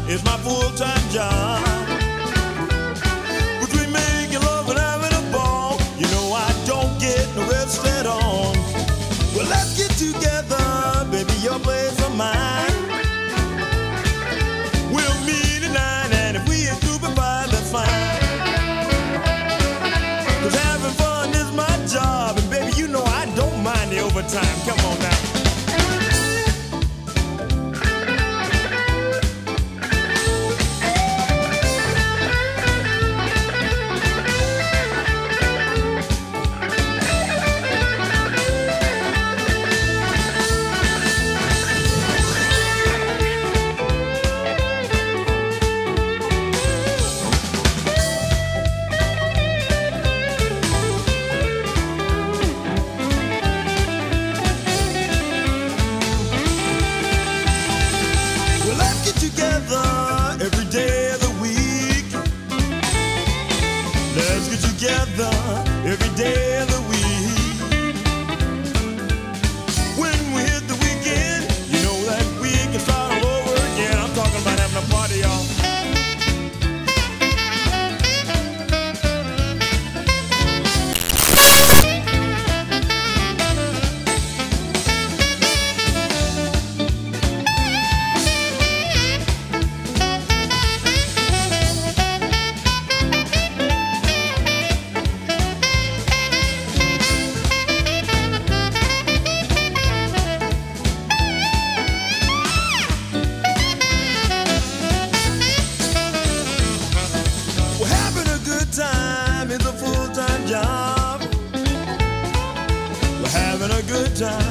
is my full-time job. Between making love and having a ball, you know I don't get no rest at all. Well, let's get together, baby, your place or mine. We'll meet at 9, and if we ain't through by 5, that's fine. 'Cause having fun is my job, and baby, you know I don't mind the overtime. Come on now. Together every day of the week. When we hit the weekend, you know that we can start all over again. I'm talking about having a party, y'all. Time is a full-time job. We're having a good time.